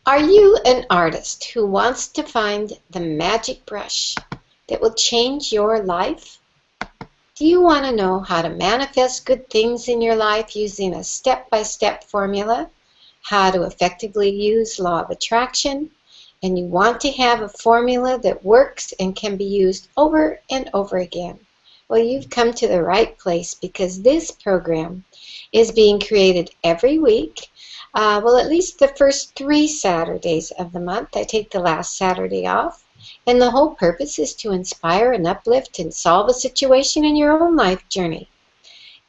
Are you an artist who wants to find the magic brush that will change your life? Do you want to know how to manifest good things in your life using a step-by-step formula? How to effectively use law of attraction? And you want to have a formula that works and can be used over and over again? Well, you've come to the right place, because this program is being created every week. Well, at least the first 3 Saturdays of the month. I take the last Saturday off. And the whole purpose is to inspire and uplift and solve a situation in your own life journey.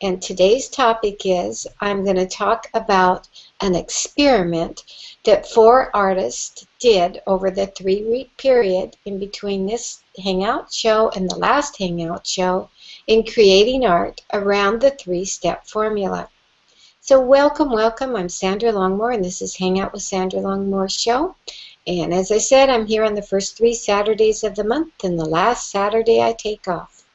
And today's topic is, I'm going to talk about an experiment that 4 artists did over the 3-week period in between this Hangout show and the last Hangout show in creating art around the 3-step formula. So welcome, welcome. I'm Sandra Longmore, and this is Hangout with Sandra Longmore show. And as I said, I'm here on the first 3 Saturdays of the month, and the last Saturday I take off.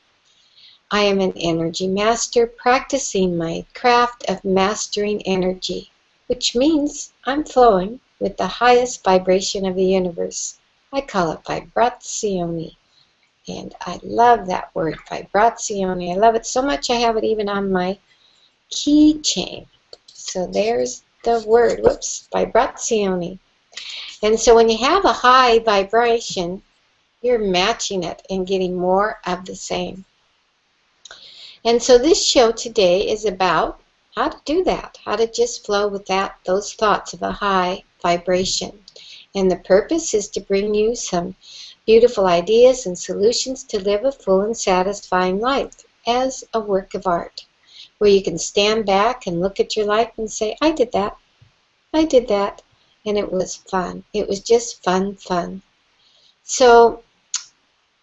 I am an energy master practicing my craft of mastering energy, which means I'm flowing with the highest vibration of the universe. I call it vibrazione. And I love that word, vibrazione. I love it so much I have it even on my keychain. So there's the word, whoops, vibrazione. And so when you have a high vibration, you're matching it and getting more of the same. And so this show today is about how to do that, how to just flow with those thoughts of a high vibration. And the purpose is to bring you some beautiful ideas and solutions to live a full and satisfying life as a work of art, where you can stand back and look at your life and say, I did that, and it was fun. It was just fun. So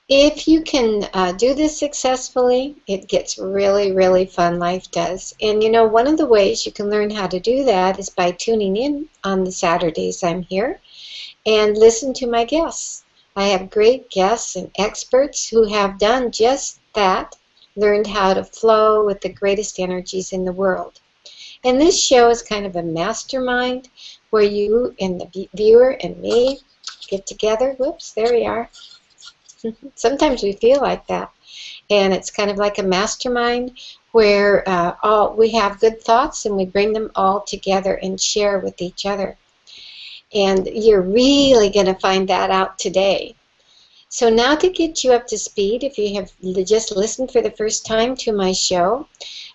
if you can do this successfully, it gets really, really fun. Life does. And you know, one of the ways you can learn how to do that is by tuning in on the Saturdays I'm here and listen to my guests. I have great guests and experts who have done just that, learned how to flow with the greatest energies in the world. And this show is kind of a mastermind where you and the viewer and me get together. Whoops, there we are. Sometimes we feel like that. And it's kind of like a mastermind where we have good thoughts and we bring them all together and share with each other. And you're really going to find that out today. So now, to get you up to speed, if you have just listened for the first time to my show,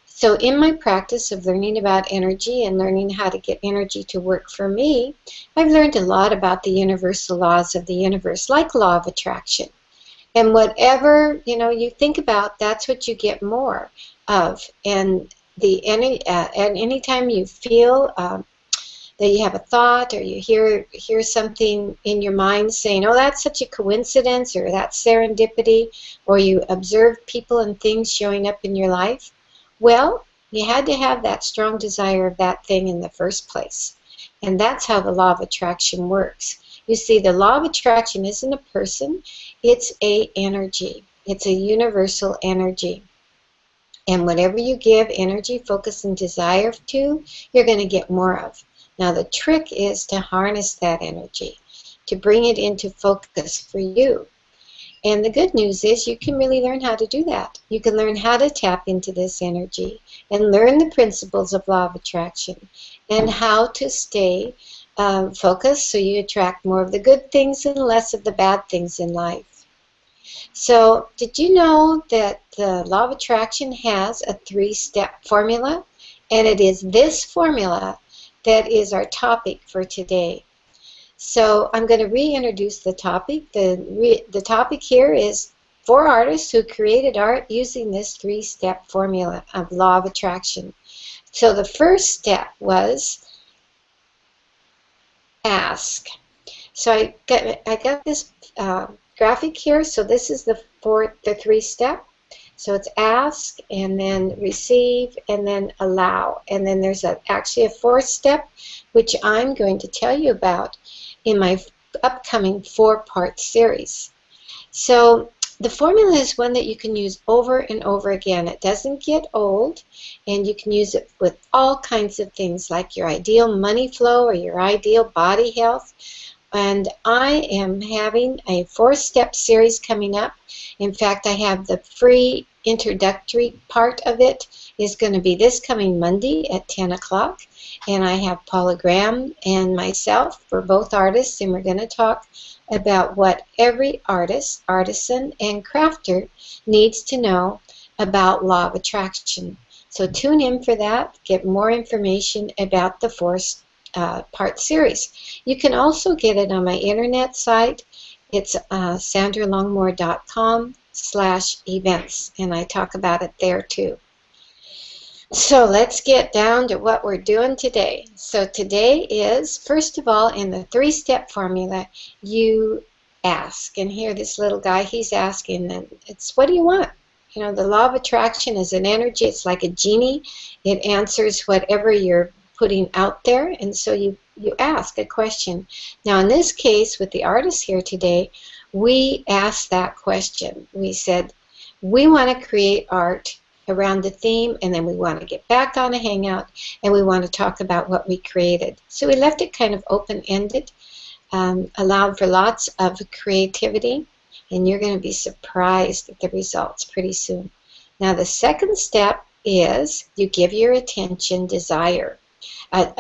so in my practice of learning about energy and learning how to get energy to work for me, I've learned a lot about the universal laws of the universe, like law of attraction. And whatever you think about, that's what you get more of. And anytime you feel that you have a thought, or you hear something in your mind saying, oh, that's such a coincidence, or that's serendipity, or you observe people and things showing up in your life, well, you had to have that strong desire of that thing in the first place. And that's how the law of attraction works. You see, the law of attraction isn't a person, it's a energy. It's a universal energy. And whatever you give energy, focus, and desire to, you're going to get more of. Now the trick is to harness that energy, to bring it into focus for you. And the good news is you can really learn how to do that. You can learn how to tap into this energy and learn the principles of law of attraction and how to stay focused so you attract more of the good things and less of the bad things in life. So did you know that the law of attraction has a 3-step formula? And it is this formula that is our topic for today. So I'm going to reintroduce the topic. The topic here is 4 artists who created art using this 3-step formula of law of attraction. So the first step was ask. So I got this graphic here. So this is the 3-step. So it's ask, and then receive, and then allow. And then there's actually a 4th step, which I'm going to tell you about in my upcoming 4-part series. So The formula is one that you can use over and over again. It doesn't get old, and you can use it with all kinds of things like your ideal money flow or your ideal body health. And I am having a 4-step series coming up. In fact, I have the free introductory part of it is going to be this coming Monday at 10 o'clock. And I have Paula Graham and myself. We're both artists, and we're going to talk about what every artist, artisan, and crafter needs to know about law of attraction. So tune in for that. Get more information about the 4-part series. You can also get it on my internet site. It's sandralongmore.com/events, and I talk about it there too. So let's get down to what we're doing today. So today is, first of all, in the 3-step formula, you ask. And here this little guy, he's asking, and it's, what do you want? You know, the law of attraction is an energy. It's like a genie. It answers whatever you're putting out there. And so you ask a question. Now, in this case, with the artists here today, we asked that question. We said, we want to create art around the theme, and then we want to get back on a hangout, and we want to talk about what we created. So we left it kind of open-ended, allowed for lots of creativity, and you're going to be surprised at the results pretty soon. Now the second step is you give your attention desire.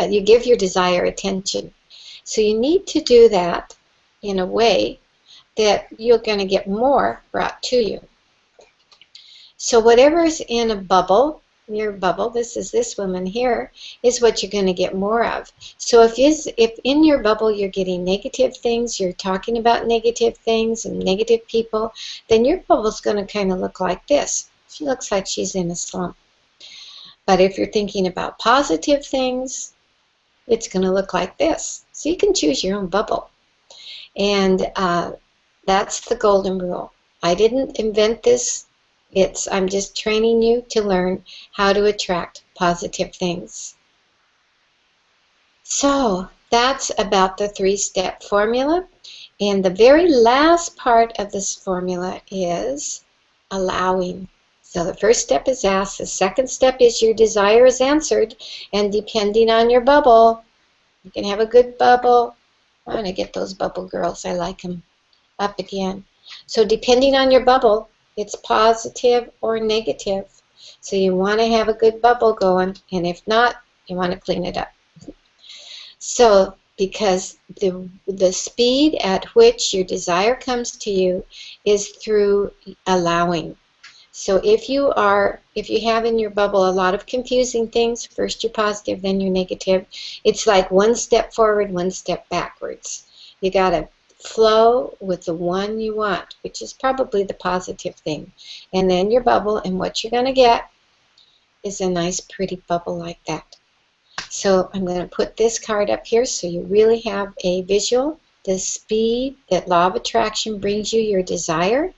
You give your desire attention. So you need to do that in a way that you're going to get more brought to you. So whatever's in a bubble, your bubble, this is this woman here, is what you're going to get more of. So if in your bubble you're getting negative things, you're talking about negative things and negative people, then your bubble's going to kind of look like this. She looks like she's in a slump. But if you're thinking about positive things, it's going to look like this. So you can choose your own bubble. And that's the golden rule. I didn't invent this. I'm just training you to learn how to attract positive things. So that's about the 3-step formula. And the very last part of this formula is allowing. So the first step is asked. The second step is your desire is answered. And depending on your bubble, you can have a good bubble. I'm going to get those bubble girls. I like them. Up again. So depending on your bubble, it's positive or negative. So you want to have a good bubble going, and if not, you want to clean it up. So because the speed at which your desire comes to you is through allowing. So if you have in your bubble a lot of confusing things, first you're positive, then you're negative, it's like one step forward, one step backwards. You got to flow with the one you want, which is probably the positive thing. And then your bubble, and what you're going to get is a nice pretty bubble like that. So I'm going to put this card up here so you really have a visual. The speed that law of attraction brings you your desire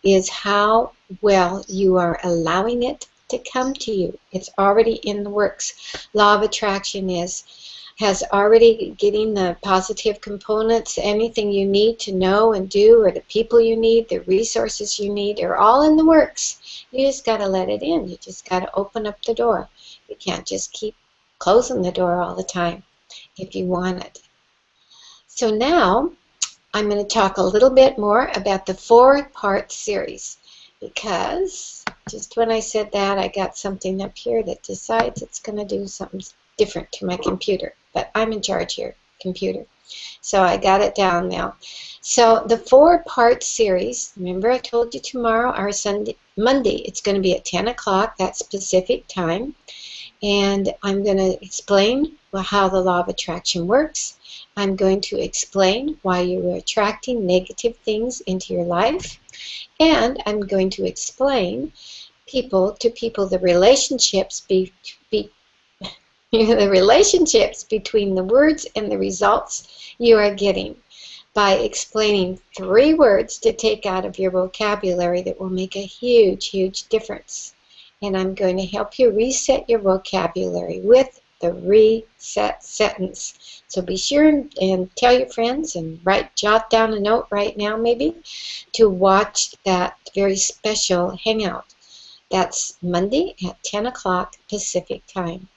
is how well you are allowing it to come to you. It's already in the works. Law of attraction has already getting the positive components, anything you need to know and do, or the people you need, the resources you need, are all in the works. You just got to let it in. You just got to open up the door. You can't just keep closing the door all the time if you want it. So now I'm going to talk a little bit more about the 4-part series, because just when I said that, I got something up here that decides it's going to do something different to my computer. But I'm in charge here, computer. So I got it down now. So the 4-part series, remember I told you tomorrow or Monday, it's going to be at 10 o'clock, that's Pacific time. And I'm going to explain how the law of attraction works. I'm going to explain why you are attracting negative things into your life. And I'm going to explain people to people, the relationships the relationships between the words and the results you are getting by explaining 3 words to take out of your vocabulary that will make a huge, huge difference. And I'm going to help you reset your vocabulary with the reset sentence. So be sure and tell your friends and jot down a note right now maybe to watch that very special hangout. That's Monday at 10 o'clock Pacific time.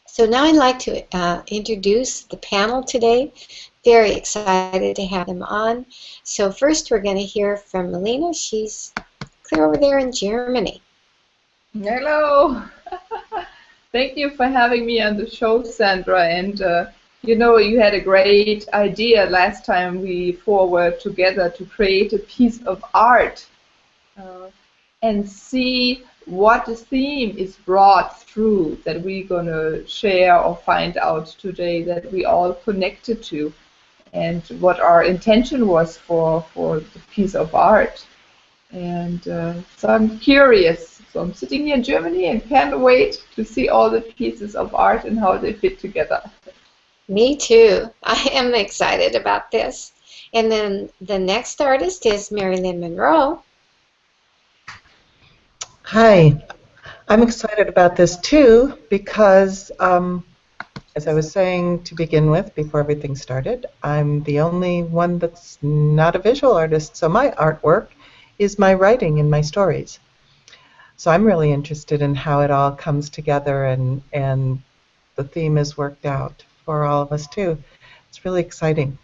So now I'd like to introduce the panel today. Very excited to have them on. So first we're going to hear from Melina. She's clear over there in Germany. Hello. Thank you for having me on the show, Sandra. And you know, you had a great idea last time we four were together to create a piece of art and see what the theme is brought through that we're going to share or find out today that we all connected to, and what our intention was for the piece of art. And so I'm curious. So I'm sitting here in Germany and can't wait to see all the pieces of art and how they fit together. Me too. I am excited about this. And then the next artist is Marilyn Monroe. Hi. I'm excited about this too because, as I was saying to begin with, before everything started, I'm the only one that's not a visual artist, so my artwork is my writing and my stories. So I'm really interested in how it all comes together and the theme is worked out for all of us too. It's really exciting.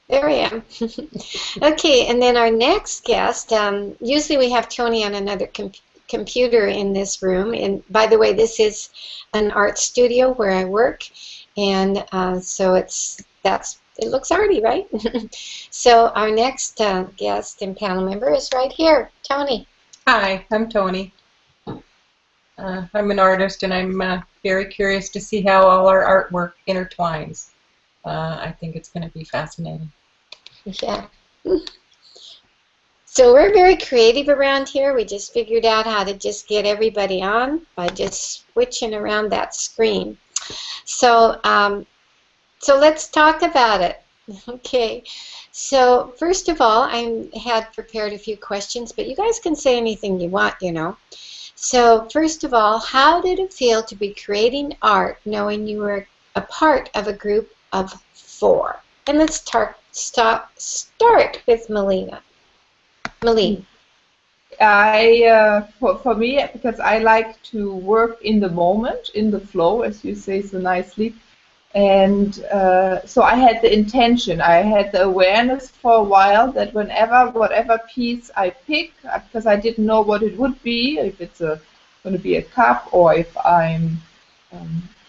There I am. Okay, and then our next guest, usually we have Tony on another computer in this room. And by the way, this is an art studio where I work. And so it looks arty, right? So our next guest and panel member is right here, Tony. Hi, I'm Tony. I'm an artist, and I'm very curious to see how all our artwork intertwines. I think it's going to be fascinating. Yeah. So we're very creative around here. We just figured out how to just get everybody on by just switching around that screen. So, so let's talk about it. Okay. So first of all, I had prepared a few questions, but you guys can say anything you want, you know. So first of all, how did it feel to be creating art knowing you were a part of a group of 4? And let's start with Melina. Melina. For me, because I like to work in the moment, in the flow, as you say so nicely. And so I had the intention, I had the awareness for a while that whatever piece I pick, because I didn't know what it would be, if it's going to be a cup, or if I'm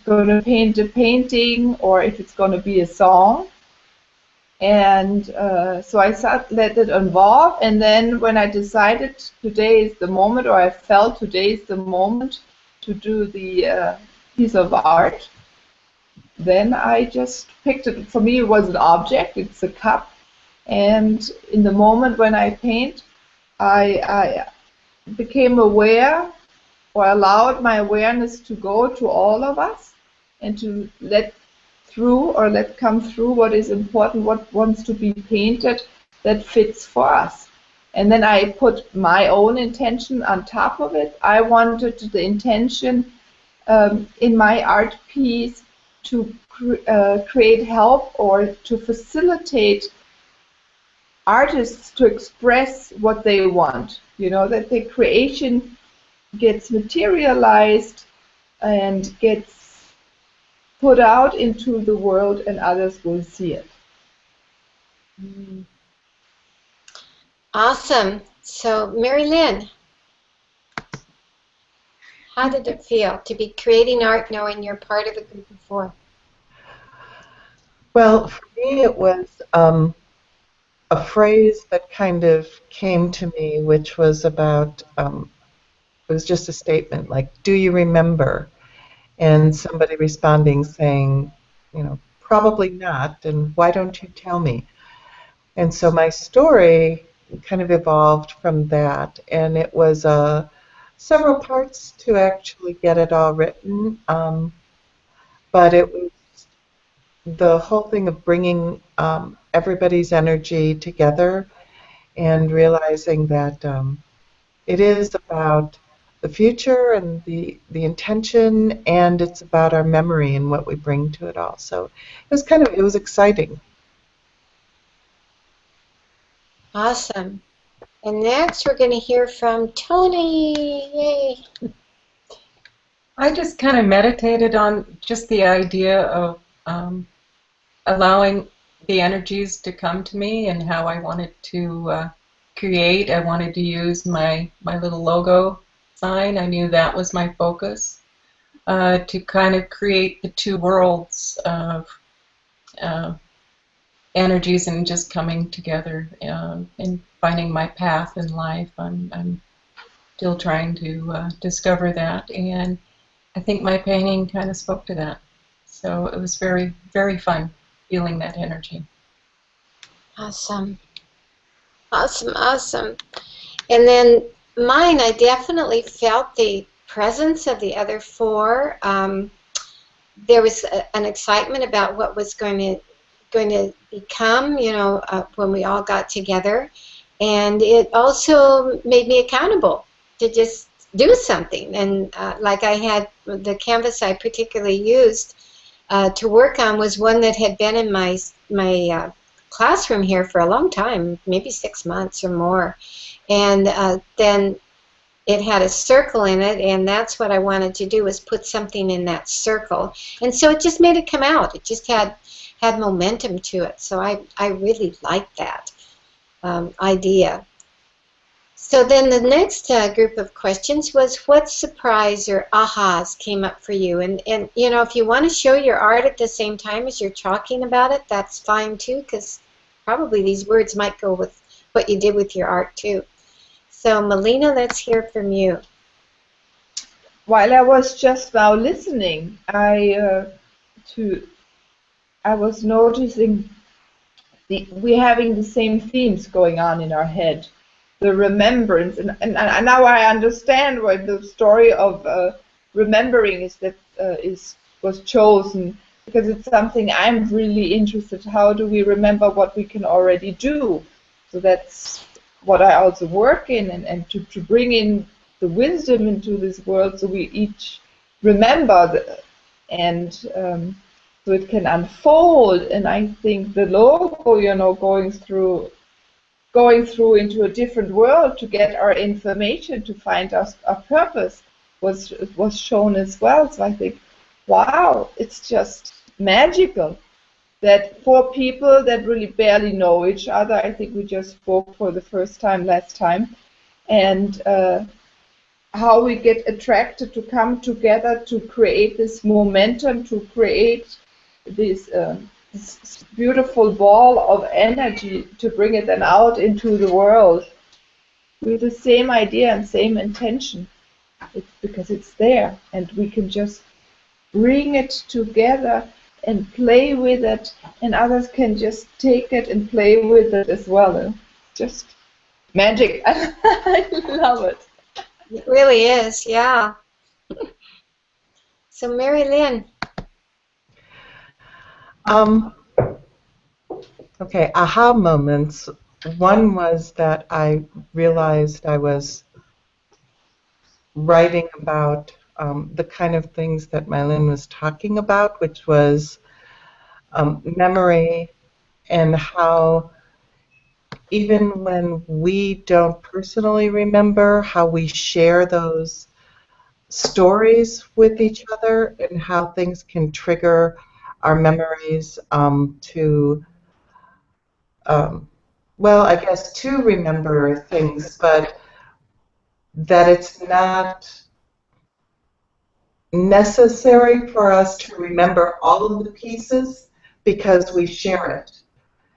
going to paint a painting, or if it's going to be a song. And so I let it evolve, and then when I decided today is the moment, or I felt today is the moment to do the piece of art, then I just picked it. For me, it was an object. It's a cup. And in the moment when I paint, I became aware, or allowed my awareness to go to all of us and to let come through what is important, what wants to be painted that fits for us. And then I put my own intention on top of it. I wanted the intention in my art piece to create help or to facilitate artists to express what they want. You know, that their creation gets materialized and gets put out into the world and others will see it. Awesome. So, Mary Lynn, how did it feel to be creating art knowing you're part of a group of 4? Well, for me it was a phrase that kind of came to me, which was about, it was just a statement like, do you remember? And somebody responding saying, you know, probably not, and why don't you tell me? And so my story kind of evolved from that, and it was several parts to actually get it all written, but it was the whole thing of bringing everybody's energy together and realizing that it is about the future and the intention, and it's about our memory and what we bring to it all. So it was exciting. Awesome. And next we're going to hear from Tony. Yay. I just kind of meditated on just the idea of allowing the energies to come to me and how I wanted to create. I wanted to use my little logo sign. I knew that was my focus, to kind of create the two worlds of energies and just coming together and finding my path in life. I'm still trying to discover that, and I think my painting kind of spoke to that. So it was very, very fun feeling that energy. Awesome. Awesome, awesome. And then mine, I definitely felt the presence of the other four. There was an excitement about what was going to become, when we all got together. And it also made me accountable to just do something. And like I had, the canvas I particularly used to work on was one that had been in my classroom here for a long time, maybe 6 months or more. And then it had a circle in it, and that's what I wanted to do, was put something in that circle. And so it just made it come out. It just had momentum to it. So I really liked that idea. So then the next group of questions was, what surprise or ahas came up for you? And if you want to show your art at the same time as you're talking about it, that's fine too, because probably these words might go with what you did with your art too. So Melina, let's hear from you. While I was just now listening, I was noticing we're having the same themes going on in our head. The remembrance, and now I understand why the story of remembering was chosen, because it's something I'm really interested. How do we remember what we can already do? So that's what I also work in, and to bring in the wisdom into this world, so we each remember and so it can unfold. And I think the logo, going through into a different world to get our information, to find our purpose, was shown as well. So I think, wow, it's just magical that for people that really barely know each other, I think we just spoke for the first time last time, and how we get attracted to come together to create this momentum, to create this beautiful ball of energy, to bring it then out into the world with the same idea and same intention. It's because it's there, and we can just bring it together and play with it, and others can just take it and play with it as well. Just magic. I love it. It really is, yeah. So Mary Lynn. Okay, aha moments. One was that I realized I was writing about the kind of things that Mylin was talking about, which was memory, and how even when we don't personally remember, how we share those stories with each other, and how things can trigger our memories to remember things, but that it's not necessary for us to remember all of the pieces because we share it.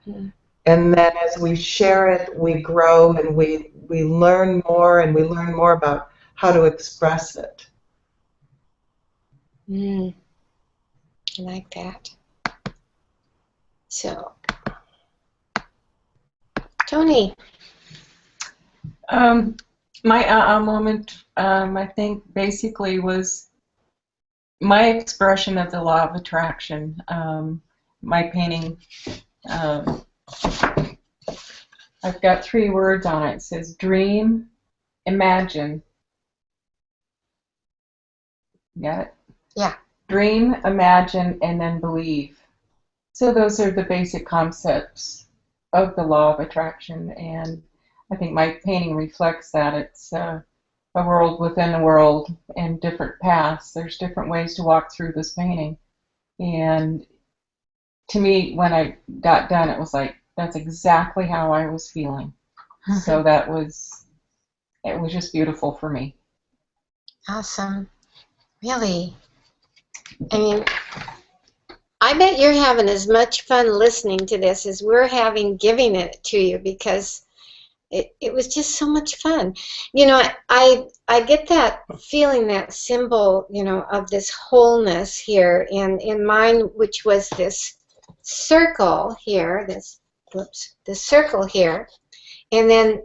Mm. And then as we share it, we grow and we learn more, and we learn more about how to express it. I like that. So, Tony. My aha moment, I think, basically was my expression of the law of attraction. My painting I've got 3 words on it. It says dream, imagine. Got it? Yeah. Dream, imagine, and then believe. So those are the basic concepts of the law of attraction, and I think my painting reflects that. It's a world within a world and different paths. There's different ways to walk through this painting. And to me, when I got done, it was like, that's exactly how I was feeling. So it was just beautiful for me. Awesome. Really. I mean, I bet you're having as much fun listening to this as we're having giving it to you, because it was just so much fun. You know, I get that feeling, that symbol, you know, of this wholeness here in mine, which was this circle here, this circle here, and then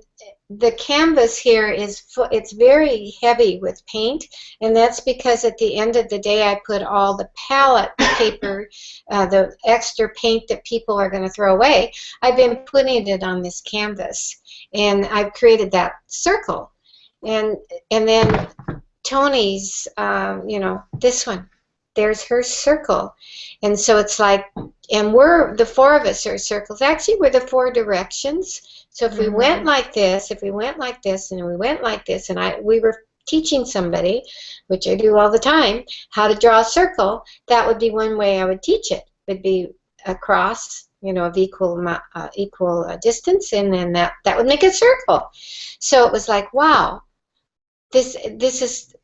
the canvas here it's very heavy with paint, and that's because at the end of the day I put all the palette paper, the extra paint that people are going to throw away, I've been putting it on this canvas, and I've created that circle, and then Tony's, you know, this one, there's her circle, and so it's like, and we're the 4 of us are circles. Actually, we're the 4 directions. So if we went like this, if we went like this, and we went like this, and we were teaching somebody, which I do all the time, how to draw a circle, that would be one way I would teach it. It would be across, you know, of equal distance, and then that would make a circle. So it was like, wow, this is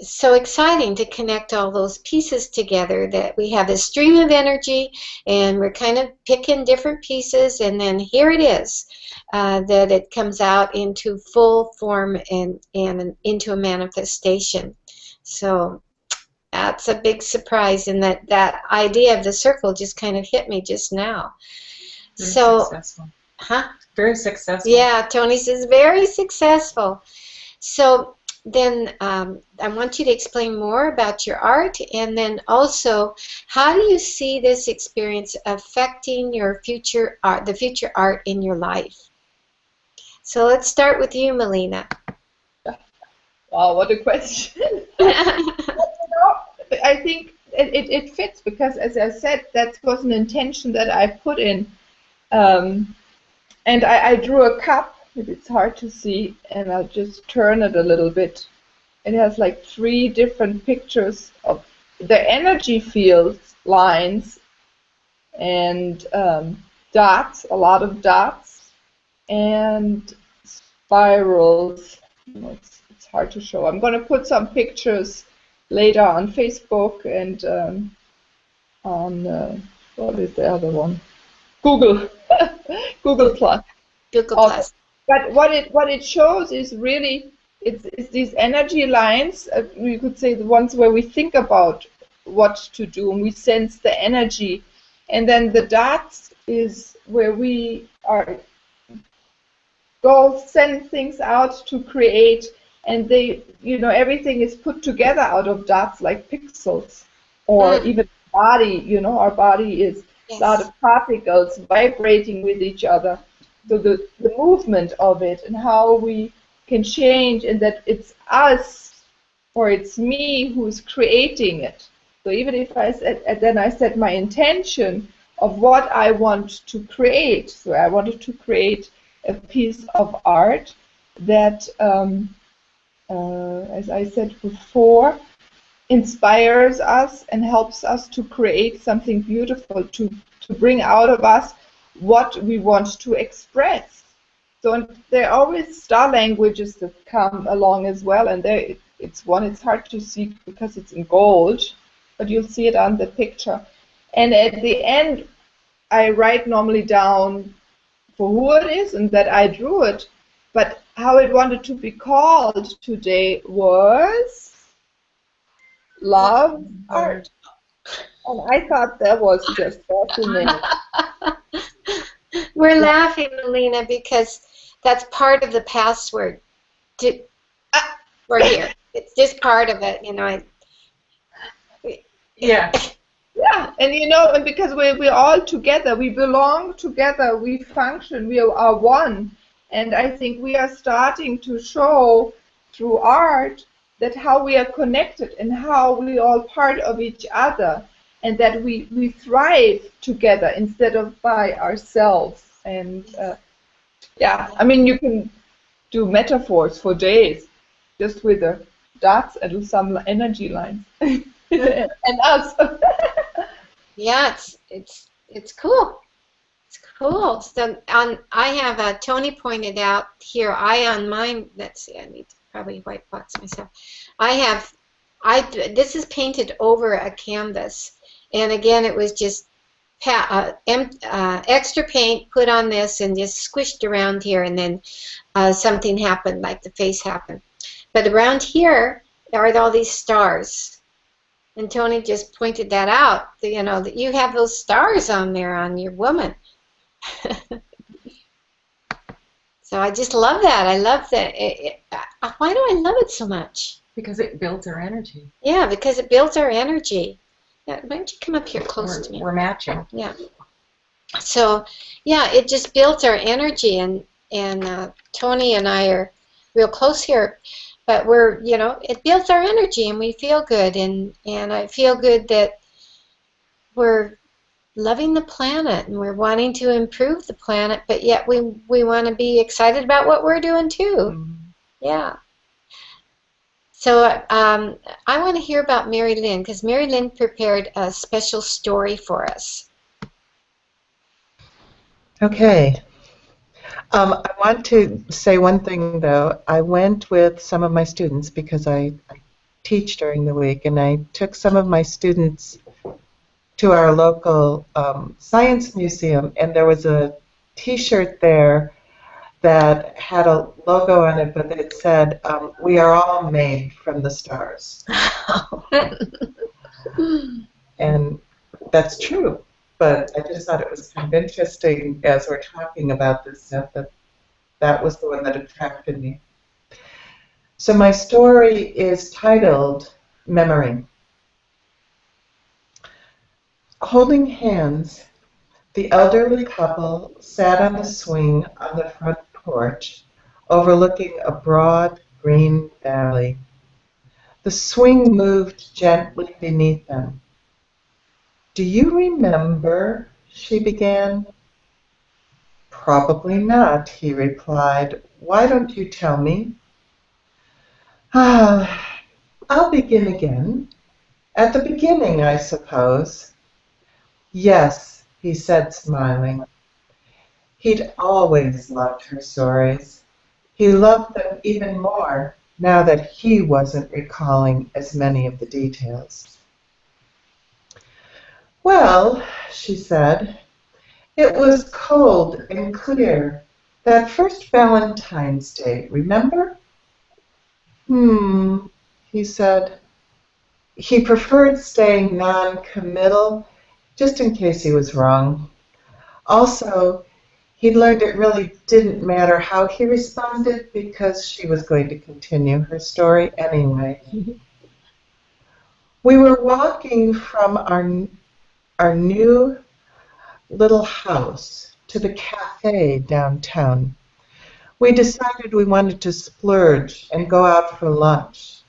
so exciting to connect all those pieces together, that we have this stream of energy and we're kind of picking different pieces, and then here it is, that it comes out into full form and into a manifestation. So that's a big surprise, and that idea of the circle just kind of hit me just now. Very so successful. Huh? Very successful. Yeah, Tony says very successful. So then I want you to explain more about your art, and then also, how do you see this experience affecting your future art, the future art in your life? So let's start with you, Melina. Wow, what a question. I think it fits, because, as I said, that was an intention that I put in. And I drew a cup. It's hard to see, and I'll just turn it a little bit. It has like 3 different pictures of the energy fields, lines, and dots, a lot of dots, and spirals. It's hard to show. I'm going to put some pictures later on Facebook and on, what is the other one? Google. Google Plus. Google Plus. But what it shows is really, it's these energy lines, we could say the ones where we think about what to do and we sense the energy, and then the dots is where we send things out to create, and they, you know, everything is put together out of dots like pixels, or even body, you know, our body is a lot of particles vibrating with each other. So the movement of it and how we can change, and that it's us or it's me who's creating it. So even if I said, and then I set my intention of what I want to create. So I wanted to create a piece of art that, as I said before, inspires us and helps us to create something beautiful, to bring out of us what we want to express. So there are always star languages that come along as well, and it's hard to see because it's in gold, but you'll see it on the picture. And at the end, I write normally down for who it is and that I drew it, but how it wanted to be called today was Love Art. And I thought that was just fascinating. We're laughing, Melina, because that's part of the password. We're here. It's just part of it, you know. Yeah. Yeah, and and because we're all together, we belong together, we function, we are one. And I think we are starting to show through art that how we are connected and how we are all part of each other, and that we thrive together instead of by ourselves. And yeah, I mean, you can do metaphors for days just with the dots and some energy lines and us. Yeah, it's cool. It's cool. So I have Tony pointed out here. I on mine. Let's see. I need to probably white box myself. I have. This is painted over a canvas, and again, it was just extra paint put on this and just squished around here, and then something happened, like the face happened. But around here are all these stars. And Tony just pointed that out, that you have those stars on there on your woman. So I just love that. I love that. Why do I love it so much? Because it builds our energy. Yeah, because it builds our energy. Yeah, why don't you come up here close to me? We're matching. Yeah. So, yeah, it just builds our energy, and Tony and I are real close here. But it builds our energy, and we feel good, and I feel good that we're loving the planet, and we're wanting to improve the planet, but yet we want to be excited about what we're doing too. Mm-hmm. Yeah. So I want to hear about Mary Lynn, because Mary Lynn prepared a special story for us. Okay. I want to say one thing, though. I went with some of my students because I teach during the week, and I took some of my students to our local science museum, and there was a T-shirt there that had a logo on it, but it said, "We are all made from the stars." And that's true. But I just thought it was kind of interesting as we're talking about this stuff that was the one that attracted me. So my story is titled Memory. Holding hands, the elderly couple sat on the swing on the front porch, overlooking a broad green valley. The swing moved gently beneath them. "Do you remember?" she began. "Probably not," he replied. "Why don't you tell me?" I'll begin again. At the beginning, I suppose." "Yes," he said, smiling. He'd always loved her stories. He loved them even more now that he wasn't recalling as many of the details. "Well," she said, "it was cold and clear. That first Valentine's Day, remember?" He said. He preferred staying non-committal, just in case he was wrong. Also, he'd learned it really didn't matter how he responded because she was going to continue her story anyway. We were walking from our new little house to the cafe downtown. We decided we wanted to splurge and go out for lunch.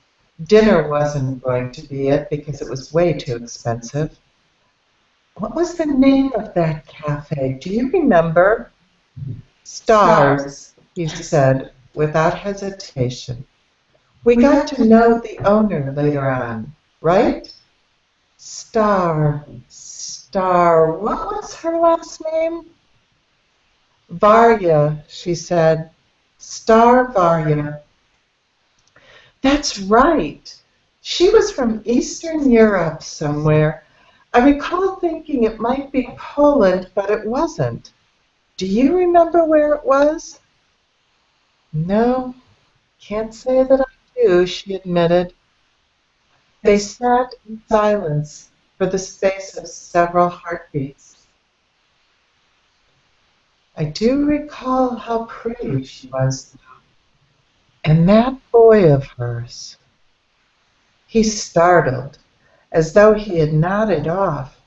Dinner wasn't going to be it because it was way too expensive. What was the name of that cafe? Do you remember? "Stars," he said without hesitation. "We got to know the owner later on, right?" Star. What was her last name? "Varya," she said. "Star Varya." "That's right. She was from Eastern Europe somewhere. I recall thinking it might be Poland, but it wasn't. Do you remember where it was?" "No, can't say that I do," she admitted. They sat in silence for the space of several heartbeats. "I do recall how pretty she was, and that boy of hers." He startled, as though he had nodded off.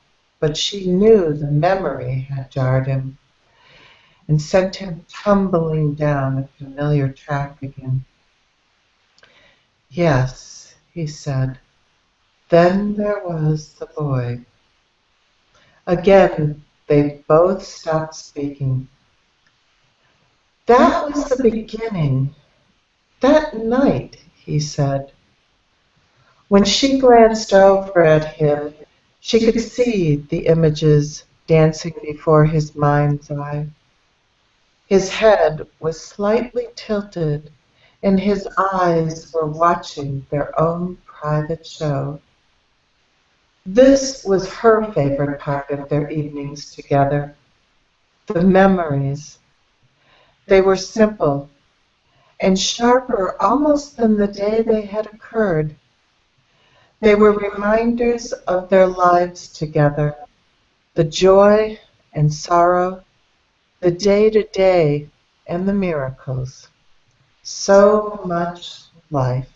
but she knew the memory had jarred him and sent him tumbling down a familiar track again. Yes, he said. Then there was the boy. Again, they both stopped speaking. That was the beginning. That night, he said. When she glanced over at him, she could see the images dancing before his mind's eye. His head was slightly tilted, and his eyes were watching their own private show. This was her favorite part of their evenings together. The memories. They were simple and sharper almost than the day they had occurred. They were reminders of their lives together, the joy and sorrow, the day-to-day and the miracles. So much life,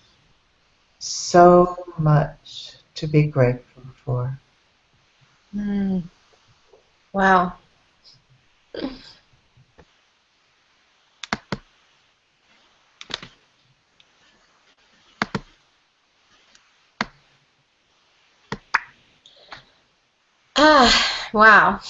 so much to be grateful for. Wow. Wow.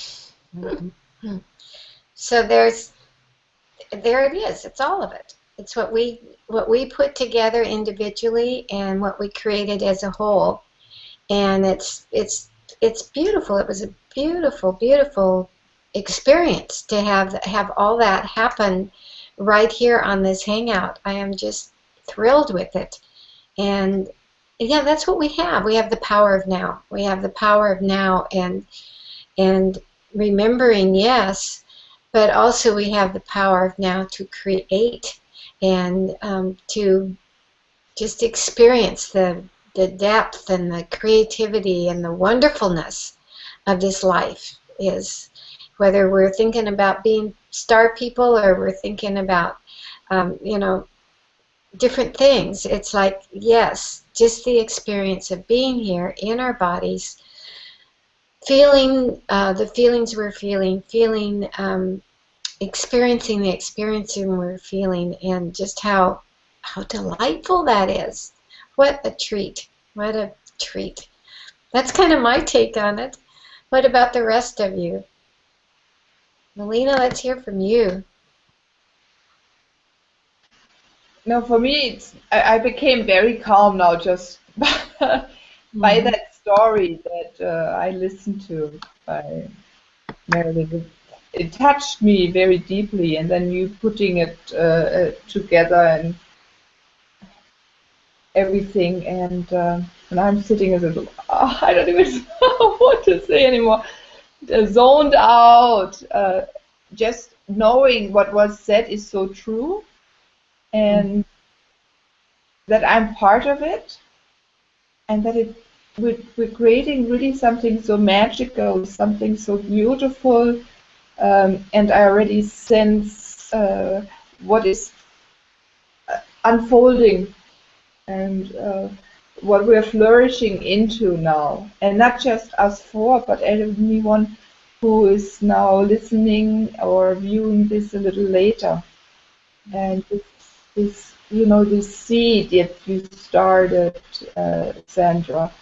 So there it is. It's all of it. It's what we put together individually and what we created as a whole. And it's beautiful. It was a beautiful, beautiful experience to have all that happen right here on this hangout. I am just thrilled with it. And yeah, that's what we have. We have the power of now. We have the power of now and remembering, yes, but also we have the power of now to create and to just experience the depth and the creativity and the wonderfulness of this life. Is whether we're thinking about being star people or we're thinking about different things. It's like, yes, just the experience of being here in our bodies, feeling the feelings we're feeling, experiencing the experiencing we're feeling, and just how delightful that is. What a treat. What a treat. That's kind of my take on it. What about the rest of you? Melina, let's hear from you. No, for me, I became very calm now just by that story that I listened to by Meredith. It touched me very deeply, and then you putting it together and everything, and I'm sitting as a I don't even know what to say anymore. Zoned out. Just knowing what was said is so true, and that I'm part of it, and that we're creating really something so magical, something so beautiful, and I already sense what is unfolding and what we're flourishing into now, and not just us four, but anyone who is now listening or viewing this a little later. And this seed that you started, Sandra,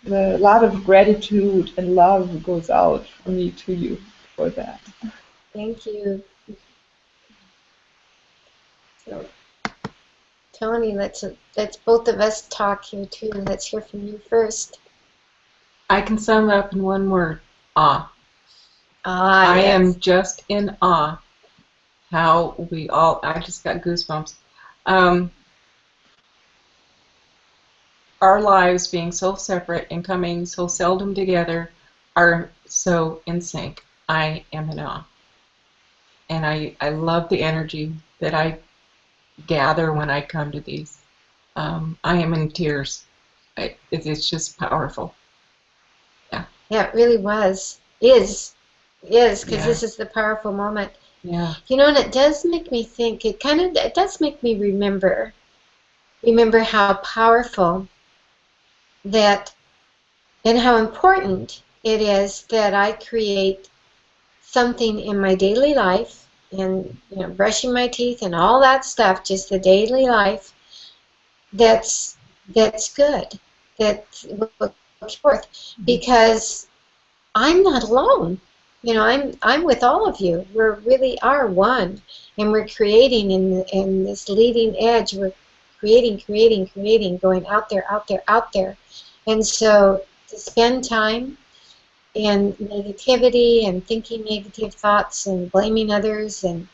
a lot of gratitude and love goes out from me to you for that. Thank you. So, Tony, let's both of us talk here too. Let's hear from you first. I can sum it up in one word: awe. I am just in awe. How we all, I just got goosebumps. Our lives being so separate and coming so seldom together are so in sync. I am in awe. And I love the energy that I gather when I come to these. I am in tears. It's just powerful. Yeah. Yeah, it really is, because this is the powerful moment. Yeah. You know, and it does make me think. It does make me remember how powerful that, and how important it is that I create something in my daily life, and brushing my teeth and all that stuff, just the daily life that's good, that will look forth, because I'm not alone. I'm with all of you. We really are one, and we're creating in this leading edge. We're creating, going out there, out there, out there. And so to spend time in negativity and thinking negative thoughts and blaming others and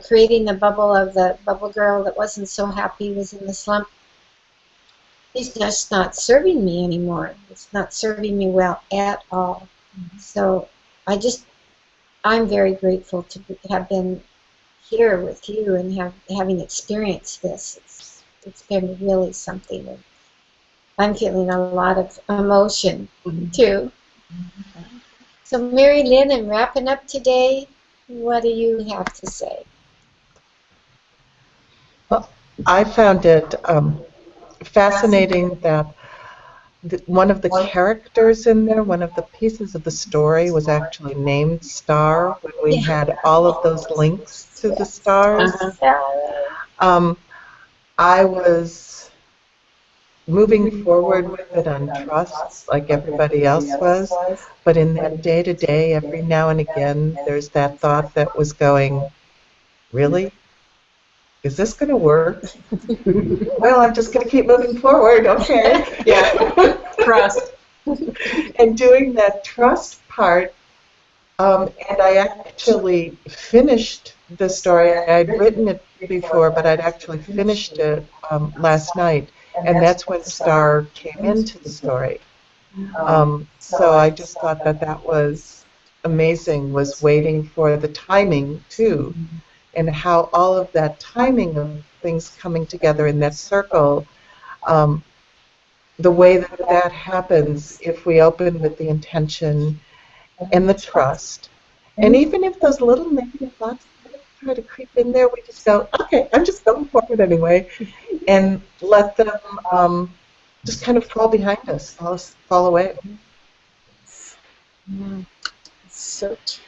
creating the bubble of the bubble girl that wasn't so happy, was in the slump, it's just not serving me anymore. It's not serving me well at all. So I'm very grateful to have been here with you and having experienced this. It's been really something. And I'm feeling a lot of emotion too. So Mary Lynn, in wrapping up today, what do you have to say? Well, I found it fascinating that one of the characters in there, one of the pieces of the story, was actually named Star, when we had all of those links to the stars. I was moving forward with it on trust, like everybody else was, but in that day-to-day, every now and again, there's that thought that was going, really? Is this going to work? Well, I'm just going to keep moving forward, okay? Yeah, trust. And doing that trust part, and I actually finished the story. I'd written it before, but I'd actually finished it last night, and that's when Star came into the story. So I just thought that was amazing, was waiting for the timing, too, and how all of that timing of things coming together in that circle, the way that happens if we open with the intention and the trust. And even if those little negative thoughts try to creep in there, we just go, okay, I'm just going forward anyway, and let them just kind of fall behind us, fall away. So true.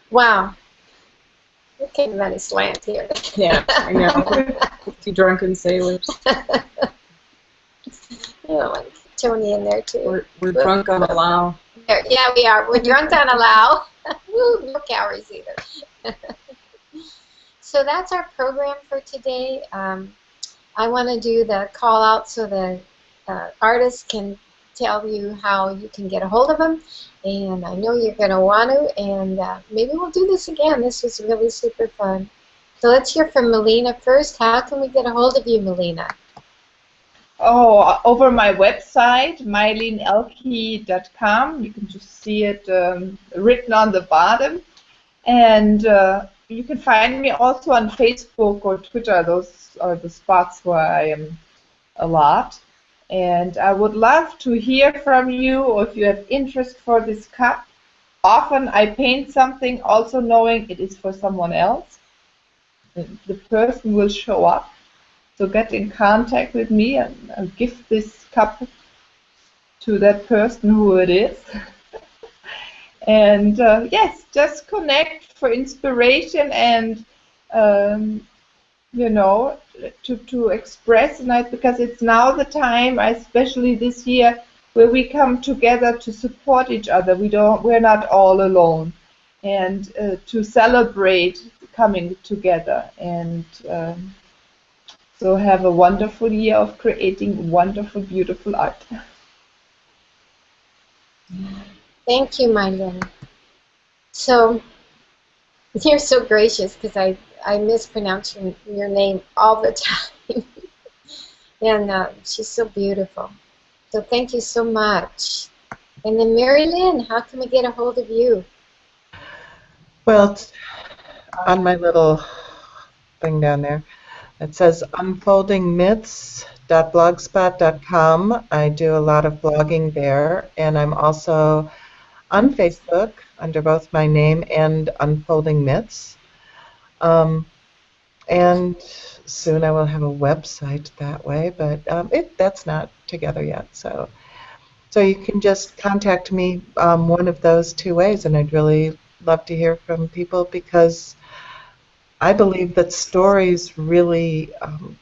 Wow. We're getting that slant here. Yeah, I know. Two drunken sailors. Like Tony in there too. We're drunk on allow. Yeah, we are. We're drunk on allow. Woo, no calories either. So that's our program for today. I want to do the call out so the artists can tell you how you can get a hold of them. And I know you're going to want to, and maybe we'll do this again. This was really super fun. So let's hear from Melina first. How can we get a hold of you, Melina? Oh, over my website, myleneelke.com. You can just see it written on the bottom. And you can find me also on Facebook or Twitter. Those are the spots where I am a lot. And I would love to hear from you, or if you have interest for this cup. Often I paint something also knowing it is for someone else. The person will show up. So get in contact with me and I'll give this cup to that person who it is. And yes, just connect for inspiration and to express tonight, because it's now the time, especially this year, where we come together to support each other. We're not all alone, and to celebrate coming together, and so have a wonderful year of creating wonderful, beautiful art. Thank you, Mylene. So you're so gracious, because I mispronounce your name all the time. And she's so beautiful. So thank you so much. And then Mary Lynn, how can we get a hold of you? Well, it's on my little thing down there. It says unfoldingmyths.blogspot.com. I do a lot of blogging there, and I'm also on Facebook under both my name and Unfolding Myths. And soon I will have a website that way, but that's not together yet. So you can just contact me one of those two ways, and I'd really love to hear from people because I believe that stories really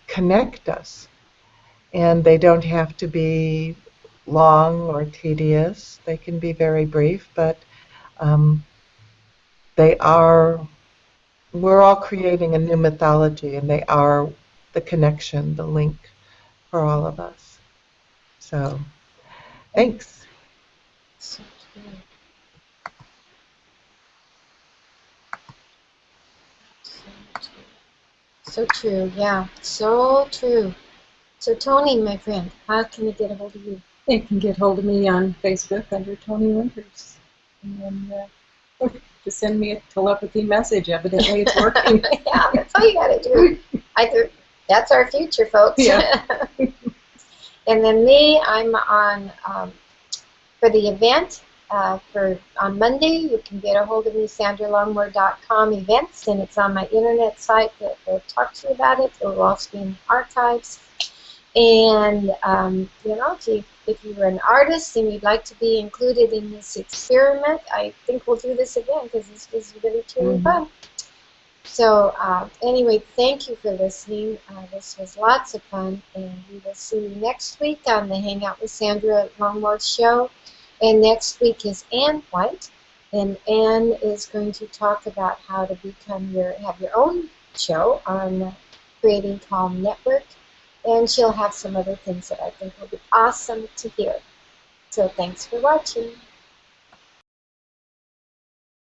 connect us, and they don't have to be long or tedious. They can be very brief, but they are. We're all creating a new mythology, and they are the connection, the link for all of us. So, thanks. So true. So true, yeah, so true. So Tony, my friend, how can we get a hold of you? They can get hold of me on Facebook under Tony Winters. And just send me a telepathy message. Evidently it's working. Yeah, that's all you gotta do. That's our future, folks. Yeah. And then me, I'm on for the event on Monday. You can get a hold of me, sandralongmore.com events, and it's on my internet site that will talk to you about it. It will also be in archives. And you know, if you're an artist and you'd like to be included in this experiment, I think we'll do this again because this was really truly fun. So anyway, thank you for listening. This was lots of fun, and we will see you next week on the Hangout with Sandra Longmore show. And next week is Ann White, and Ann is going to talk about how to have your own show on Creating Calm Network, and she'll have some other things that I think will be awesome to hear. So thanks for watching.